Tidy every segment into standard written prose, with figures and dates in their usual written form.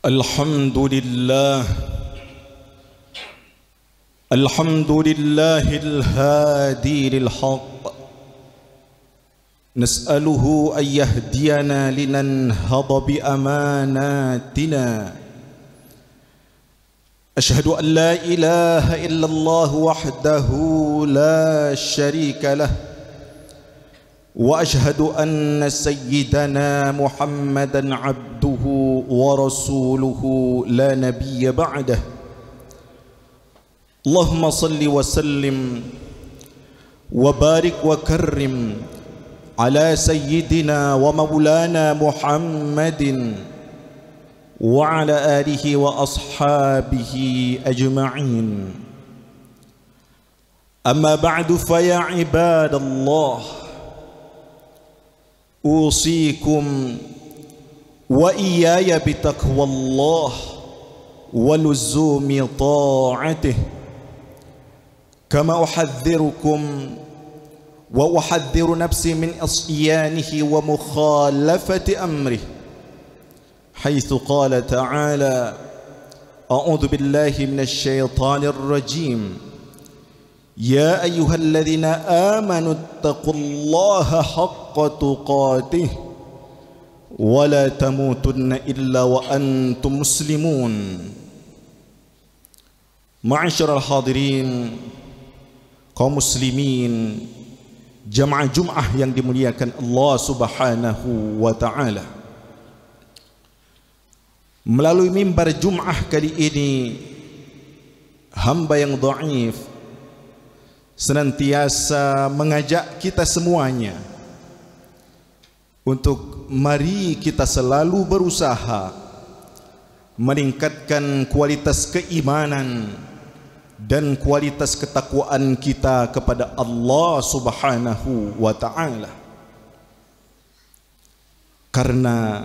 الحمد لله الهادي للحق نسأله أن يهدينا لننهض بأماناتنا أشهد أن لا إله إلا الله وحده لا شريك له وأشهد أن سيدنا محمدا عبده ورسوله لا نبي بعده اللهم صل وسلم وبارك وكرم على سيدنا ومولانا محمد وعلى آله وأصحابه أجمعين أما بعد فيا عباد الله أوصيكم وإياي بتقوى الله ولزوم طاعته كما أحذركم وأحذر نفسي من عصيانه ومخالفة أمره حيث قال تعالى أعوذ بالله من الشيطان الرجيم يا أيها الذين آمنوا اتقوا الله حق تقاته ولا تموتن إلا وأنتم مسلمون. Ma'asyiral hadirin, kaum muslimin, jamaah Jumat yang dimuliakan Allah Subhanahu wa taala. Melalui mimbar Jumat kali ini, hamba yang dhaif senantiasa mengajak kita semuanya untuk mari kita selalu berusaha meningkatkan kualitas keimanan dan kualitas ketakwaan kita kepada Allah Subhanahu wa taala. Karena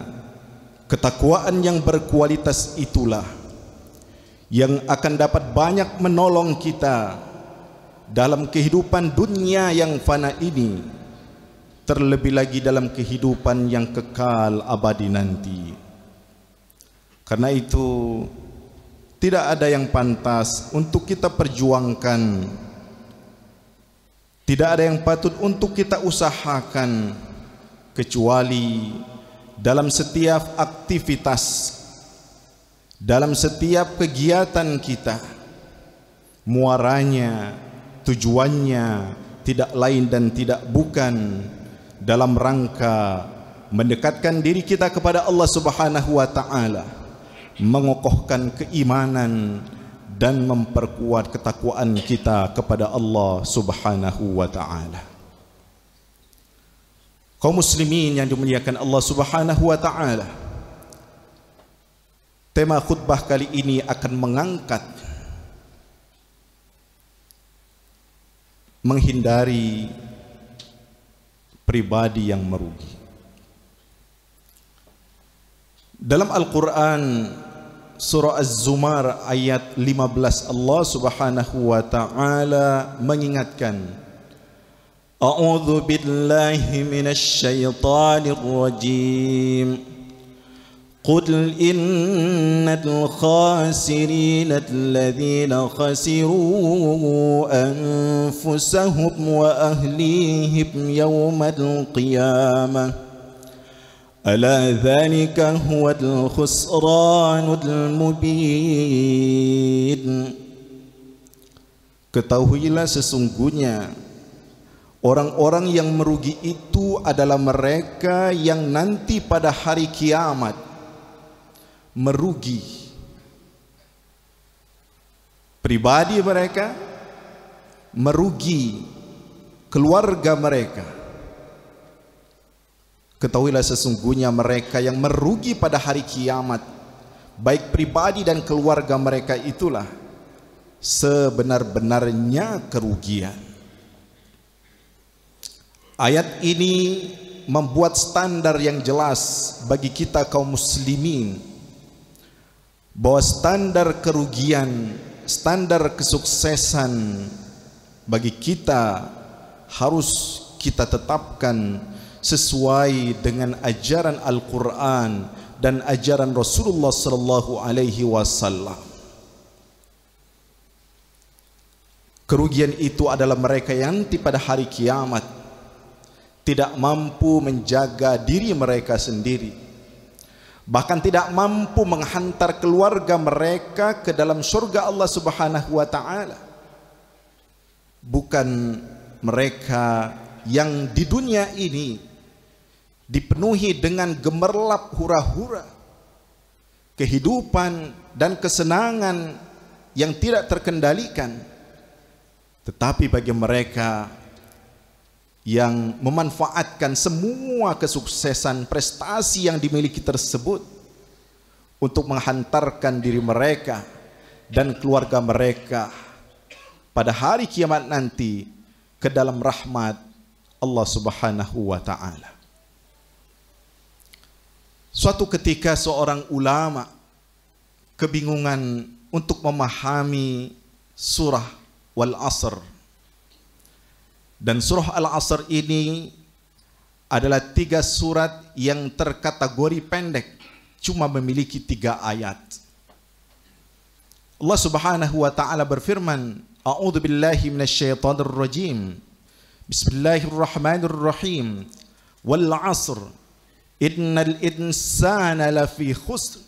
ketakwaan yang berkualitas itulah yang akan dapat banyak menolong kita dalam kehidupan dunia yang fana ini, terlebih lagi dalam kehidupan yang kekal abadi nanti. Karena itu tidak ada yang pantas untuk kita perjuangkan, tidak ada yang patut untuk kita usahakan, kecuali dalam setiap aktivitas, dalam setiap kegiatan kita, muaranya, tujuannya tidak lain dan tidak bukan dalam rangka mendekatkan diri kita kepada Allah Subhanahu wa taala, mengokohkan keimanan dan memperkuat ketakwaan kita kepada Allah Subhanahu wa taala. Kaum muslimin yang dimuliakan Allah Subhanahu wa taala, tema khutbah kali ini akan mengangkat menghindari pribadi yang merugi. Dalam Al-Quran surah Az-Zumar ayat 15, Allah Subhanahu wa taala mengingatkan, A'udzu billahi minasy syaithanir rajim. قل إن الخاسرين الذين خسروا أنفسهم وأهليهم يوم القيامة ألا ذلك هو الخسران المبين. Ketahuilah sesungguhnya orang-orang yang merugi itu adalah mereka yang nanti pada hari kiamat merugi pribadi mereka, merugi keluarga mereka. Ketahuilah sesungguhnya mereka yang merugi pada hari kiamat, baik pribadi dan keluarga mereka, itulah sebenar-benarnya kerugian. Ayat ini membuat standar yang jelas bagi kita kaum muslimin, bahwa standar kerugian, standar kesuksesan bagi kita harus kita tetapkan sesuai dengan ajaran Al-Quran dan ajaran Rasulullah sallallahu alaihi wasallam. Kerugian itu adalah mereka yang nanti pada hari kiamat tidak mampu menjaga diri mereka sendiri, bahkan tidak mampu menghantar keluarga mereka ke dalam surga Allah Subhanahu wa taala. Bukan mereka yang di dunia ini dipenuhi dengan gemerlap hura-hura, kehidupan dan kesenangan yang tidak terkendalikan, tetapi bagi mereka yang memanfaatkan semua kesuksesan prestasi yang dimiliki tersebut untuk menghantarkan diri mereka dan keluarga mereka pada hari kiamat nanti ke dalam rahmat Allah Subhanahu wa taala. Suatu ketika seorang ulama kebingungan untuk memahami surah Wal Asr. Dan surah Al-Asr ini adalah 3 surat yang terkategori pendek, cuma memiliki 3 ayat. Allah Subhanahu wa taala berfirman, A'udzu billahi minasyaitonir rajim. Bismillahirrahmanirrahim. Wal 'asr. Innal insana lafi khusr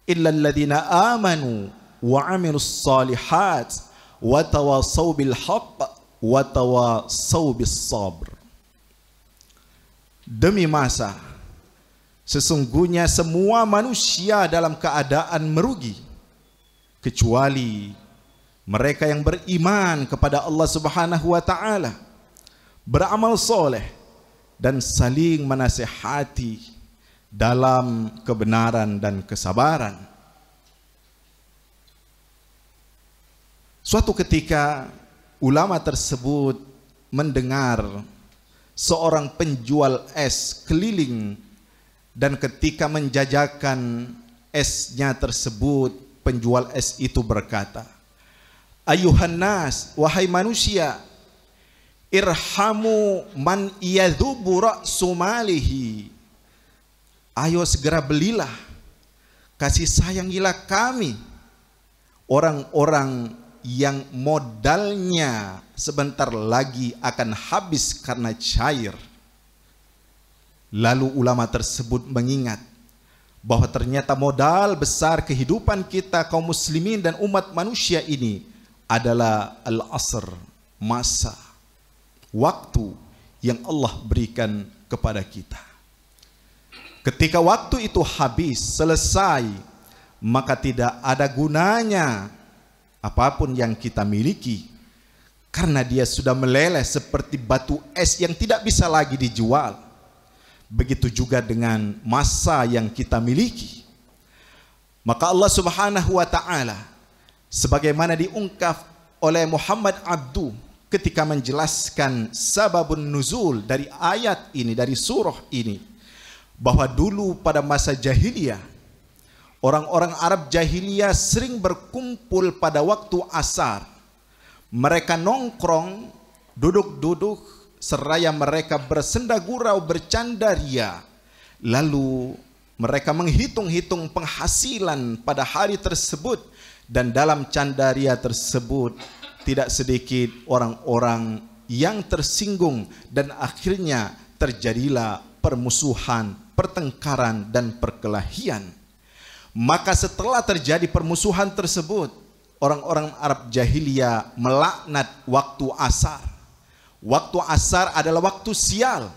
illa alladhina amanu wa 'amilus shalihat wa tawasaw bil haqq wa tawasaw bis sabr. Demi masa, sesungguhnya semua manusia dalam keadaan merugi kecuali mereka yang beriman kepada Allah Subhanahu wa taala, beramal soleh dan saling menasihati dalam kebenaran dan kesabaran. Suatu ketika ulama tersebut mendengar seorang penjual es keliling, dan ketika menjajakan esnya tersebut, penjual es itu berkata, Ayuhan nas, wahai manusia, irhamu man yadhubu ra'su malihi. Ayo segera belilah, kasih sayangilah kami, orang-orang yang modalnya sebentar lagi akan habis karena cair. Lalu ulama tersebut mengingat bahwa ternyata modal besar kehidupan kita kaum muslimin dan umat manusia ini adalah al-asr, masa, waktu yang Allah berikan kepada kita. Ketika waktu itu habis, selesai, maka tidak ada gunanya apapun yang kita miliki, karena dia sudah meleleh seperti batu es yang tidak bisa lagi dijual. Begitu juga dengan masa yang kita miliki. Maka Allah Subhanahu wa taala, sebagaimana diungkap oleh Muhammad Abdu ketika menjelaskan sababun nuzul dari ayat ini, dari surah ini, bahwa dulu pada masa jahiliyah, orang-orang Arab jahiliyah sering berkumpul pada waktu asar. Mereka nongkrong, duduk-duduk, seraya mereka bersenda gurau, bercanda ria. Lalu mereka menghitung-hitung penghasilan pada hari tersebut, dan dalam canda ria tersebut tidak sedikit orang-orang yang tersinggung, dan akhirnya terjadilah permusuhan, pertengkaran dan perkelahian. Maka setelah terjadi permusuhan tersebut, orang-orang Arab jahiliyah melaknat waktu asar. Waktu asar adalah waktu sial,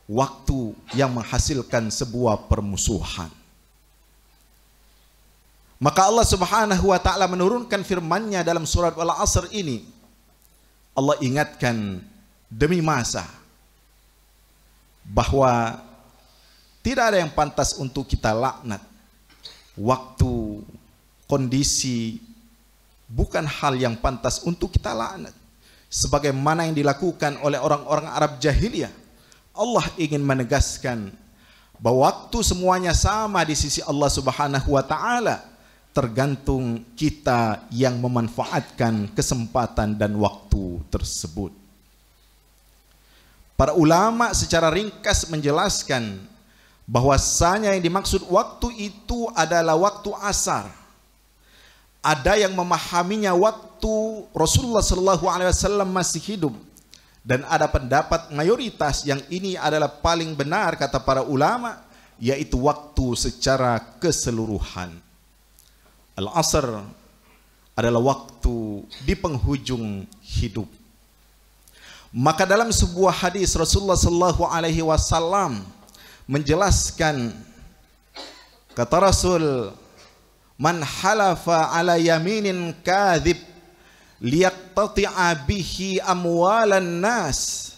waktu yang menghasilkan sebuah permusuhan. Maka Allah Subhanahu wa taala menurunkan firman-Nya dalam surat Al-Asr ini. Allah ingatkan demi masa bahwa tidak ada yang pantas untuk kita laknat. Waktu, kondisi bukan hal yang pantas untuk kita laknat, sebagaimana yang dilakukan oleh orang-orang Arab jahiliyah. Allah ingin menegaskan bahwa waktu semuanya sama di sisi Allah Subhanahu wa taala, tergantung kita yang memanfaatkan kesempatan dan waktu tersebut. Para ulama secara ringkas menjelaskan bahwasanya yang dimaksud waktu itu adalah waktu asar. Ada yang memahaminya waktu Rasulullah SAW masih hidup, dan ada pendapat mayoritas yang ini adalah paling benar kata para ulama, yaitu waktu secara keseluruhan. Al-asr adalah waktu di penghujung hidup. Maka dalam sebuah hadis Rasulullah SAW menjelaskan, kata Rasul, man halafa ala yaminin kadhib liyaqtati'a bihi amwalan nas.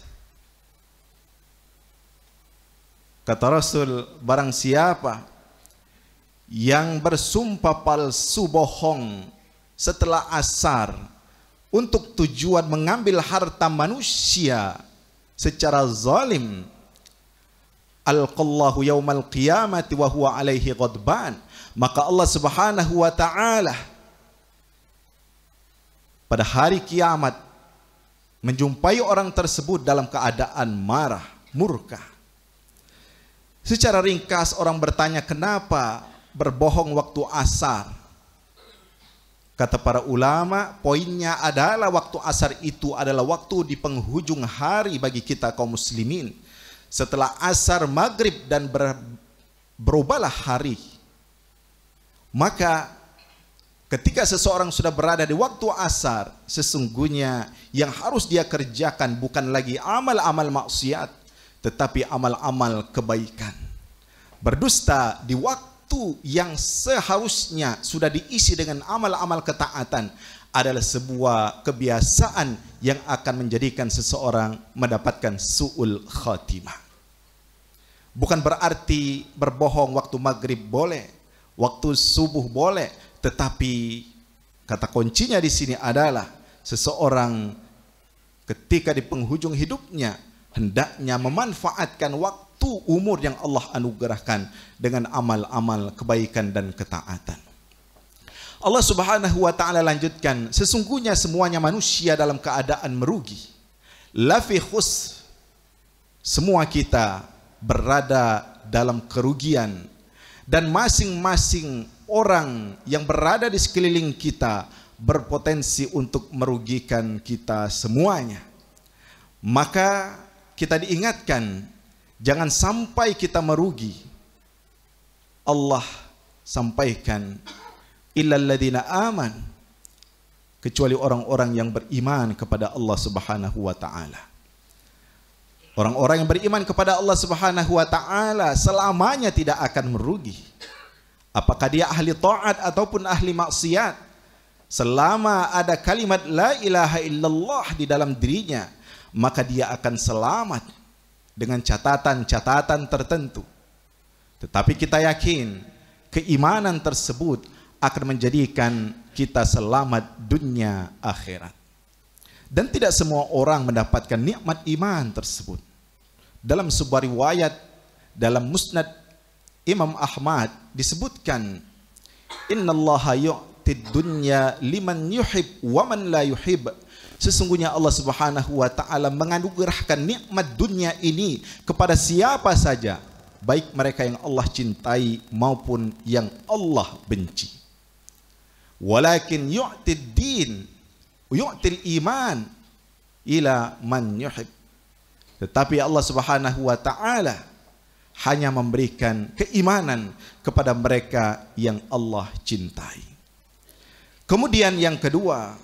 Kata Rasul, barang siapa yang bersumpah palsu bohong setelah asar untuk tujuan mengambil harta manusia secara zalim, alqallahu yaumal qiyamati wa huwa alaihi ghadban, maka Allah Subhanahu wa taala pada hari kiamat menjumpai orang tersebut dalam keadaan marah, murka. Secara ringkas orang bertanya, kenapa berbohong waktu asar? Kata para ulama, poinnya adalah waktu asar itu adalah waktu di penghujung hari bagi kita kaum muslimin. Setelah asar, maghrib, dan berubahlah hari. Maka ketika seseorang sudah berada di waktu asar, sesungguhnya yang harus dia kerjakan bukan lagi amal-amal maksiat, tetapi amal-amal kebaikan. Berdusta di waktu yang seharusnya sudah diisi dengan amal-amal ketaatan adalah sebuah kebiasaan yang akan menjadikan seseorang mendapatkan su'ul khatimah. Bukan berarti berbohong waktu maghrib boleh, waktu subuh boleh, tetapi kata kuncinya di sini adalah seseorang ketika di penghujung hidupnya hendaknya memanfaatkan waktu umur yang Allah anugerahkan dengan amal-amal kebaikan dan ketaatan. Allah Subhanahu wa taala lanjutkan, sesungguhnya semuanya manusia dalam keadaan merugi. La fi khus, semua kita berada dalam kerugian, dan masing-masing orang yang berada di sekeliling kita berpotensi untuk merugikan kita semuanya. Maka kita diingatkan, jangan sampai kita merugi. Allah sampaikan, illal ladzina aman, kecuali orang-orang yang beriman kepada Allah Subhanahu wa taala. Orang-orang yang beriman kepada Allah Subhanahu wa taala selamanya tidak akan merugi. Apakah dia ahli taat ataupun ahli maksiat, selama ada kalimat la ilaha illallah di dalam dirinya, maka dia akan selamat dengan catatan-catatan tertentu. Tetapi kita yakin keimanan tersebut akan menjadikan kita selamat dunia akhirat. Dan tidak semua orang mendapatkan nikmat iman tersebut. Dalam sebuah riwayat dalam Musnad Imam Ahmad disebutkan, innallaha yu'tid dunya liman yuhib wa man la yuhib. Sesungguhnya Allah Subhanahu wa taala menganugerahkan nikmat dunia ini kepada siapa saja, baik mereka yang Allah cintai maupun yang Allah benci. Walakin yu'tid din, yu'til iman ila man yuhib. Tetapi Allah Subhanahu wa taala hanya memberikan keimanan kepada mereka yang Allah cintai. Kemudian yang kedua,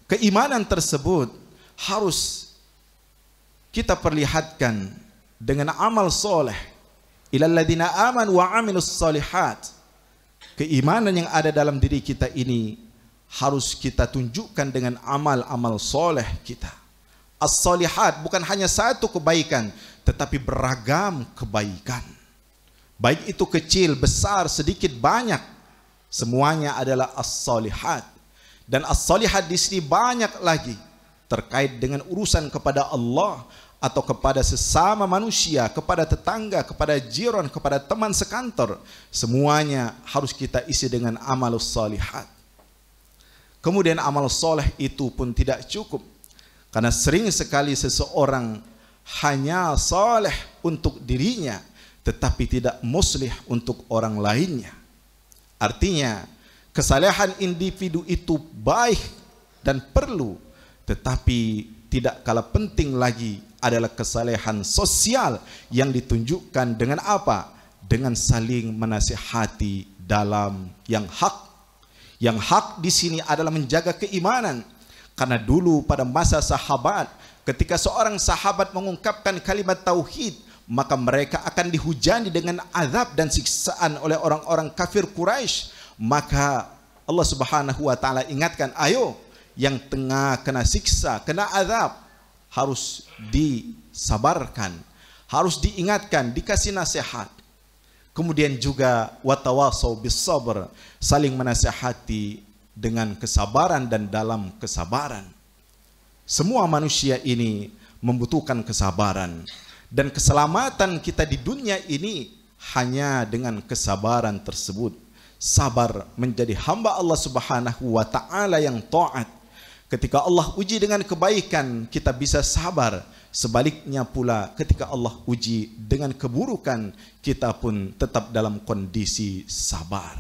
keimanan tersebut harus kita perlihatkan dengan amal soleh. Ilal ladzina amanu wa amilus solihat. Keimanan yang ada dalam diri kita ini harus kita tunjukkan dengan amal-amal soleh kita. As-solihat bukan hanya satu kebaikan, tetapi beragam kebaikan. Baik itu kecil, besar, sedikit, banyak, semuanya adalah as-solihat. Dan as-solihat di sini banyak lagi terkait dengan urusan kepada Allah atau kepada sesama manusia, kepada tetangga, kepada jiran, kepada teman sekantor. Semuanya harus kita isi dengan amalus solihat. Kemudian amal soleh itu pun tidak cukup, karena sering sekali seseorang hanya soleh untuk dirinya, tetapi tidak muslih untuk orang lainnya. Artinya, kesalehan individu itu baik dan perlu, tetapi tidak kalah penting lagi adalah kesalehan sosial yang ditunjukkan dengan apa? Dengan saling menasihati dalam yang hak. Yang hak di sini adalah menjaga keimanan. Karena dulu pada masa sahabat, ketika seorang sahabat mengungkapkan kalimat tauhid, maka mereka akan dihujani dengan azab dan siksaan oleh orang-orang kafir Quraisy. Maka Allah Subhanahu wa taala ingatkan, ayo yang tengah kena siksa, kena azab, harus disabarkan, harus diingatkan, dikasih nasihat. Kemudian juga watawasau bis sabr, saling menasihati dengan kesabaran dan dalam kesabaran. Semua manusia ini membutuhkan kesabaran, dan keselamatan kita di dunia ini hanya dengan kesabaran tersebut. Sabar menjadi hamba Allah Subhanahu wa taala yang taat. Ketika Allah uji dengan kebaikan, kita bisa sabar. Sebaliknya pula, ketika Allah uji dengan keburukan, kita pun tetap dalam kondisi sabar.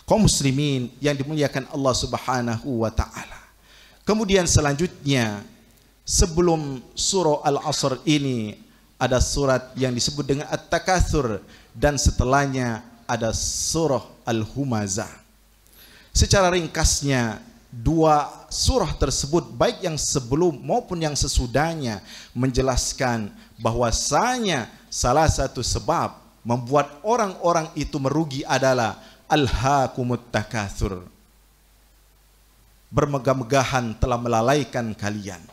Kaum muslimin yang dimuliakan Allah Subhanahu wa taala. Kemudian selanjutnya, sebelum surah Al-Asr ini ada surat yang disebut dengan At-Takatsur, dan setelahnya ada surah Al-Humazah. Secara ringkasnya, dua surah tersebut, baik yang sebelum maupun yang sesudahnya, menjelaskan bahwasanya salah satu sebab membuat orang-orang itu merugi adalah alhaakumut takatsur. Bermegah-megahan telah melalaikan kalian.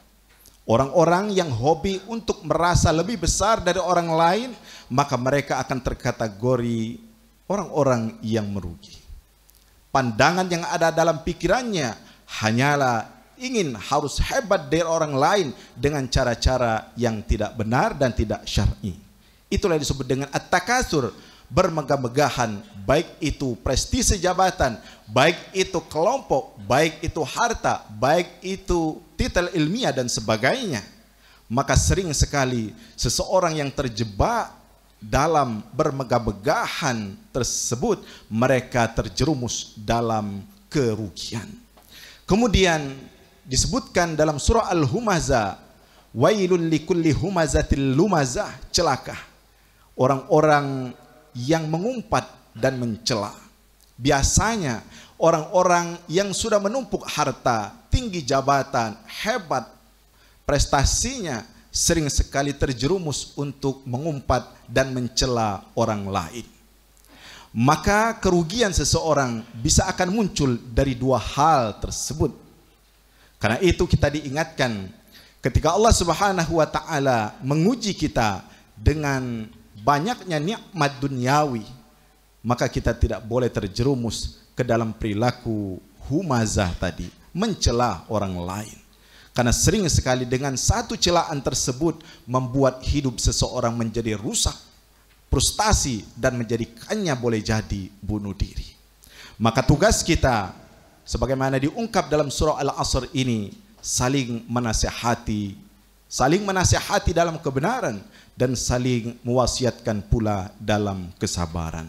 Orang-orang yang hobi untuk merasa lebih besar dari orang lain, maka mereka akan terkategori orang-orang yang merugi. Pandangan yang ada dalam pikirannya hanyalah ingin harus hebat dari orang lain dengan cara-cara yang tidak benar dan tidak syar'i. Itulah yang disebut dengan at-takatsur, bermegah-megahan, baik itu prestise jabatan, baik itu kelompok, baik itu harta, baik itu titel ilmiah dan sebagainya. Maka sering sekali seseorang yang terjebak dalam bermegah-megahan tersebut, mereka terjerumus dalam kerugian. Kemudian disebutkan dalam surah Al-Humazah, wailul likulli humazatil lumazah, celaka orang-orang yang mengumpat dan mencela. Biasanya orang-orang yang sudah menumpuk harta, tinggi jabatan, hebat prestasinya, sering sekali terjerumus untuk mengumpat dan mencela orang lain. Maka kerugian seseorang bisa akan muncul dari dua hal tersebut. Karena itu kita diingatkan, ketika Allah Subhanahu wa taala menguji kita dengan banyaknya nikmat duniawi, maka kita tidak boleh terjerumus ke dalam perilaku humazah tadi, mencela orang lain. Karena sering sekali dengan satu celaan tersebut membuat hidup seseorang menjadi rusak, frustasi, dan menjadikannya boleh jadi bunuh diri. Maka tugas kita, sebagaimana diungkap dalam surah Al-Asr ini, saling menasihati dalam kebenaran, dan saling mewasiatkan pula dalam kesabaran.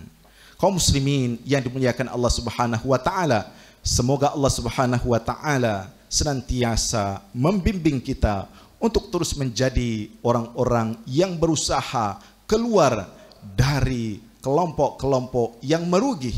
Kaum muslimin yang dimuliakan Allah Subhanahu wa taala, semoga Allah Subhanahu wa taala senantiasa membimbing kita untuk terus menjadi orang-orang yang berusaha keluar dari kelompok-kelompok yang merugi,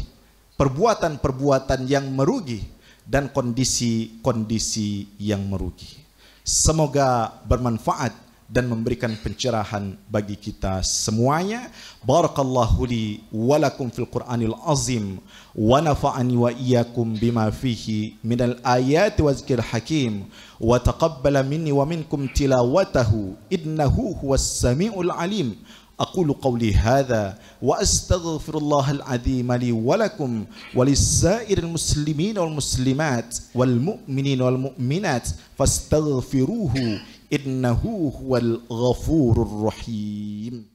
perbuatan-perbuatan yang merugi, dan kondisi-kondisi yang merugi. Semoga bermanfaat dan memberikan pencerahan bagi kita semuanya. Barakallahu li wa lakum fil Qur'anil azim wa nafa'ani wa iyyakum bima fihi minal ayati wa zikril hakim wa taqabbala minni wa minkum tilawatahu innahu huwas samiul alim. أقول قولي هذا وأستغفر الله العظيم لي ولكم ولسائر المسلمين والمسلمات والمؤمنين والمؤمنات فاستغفروه إنه هو الغفور الرحيم.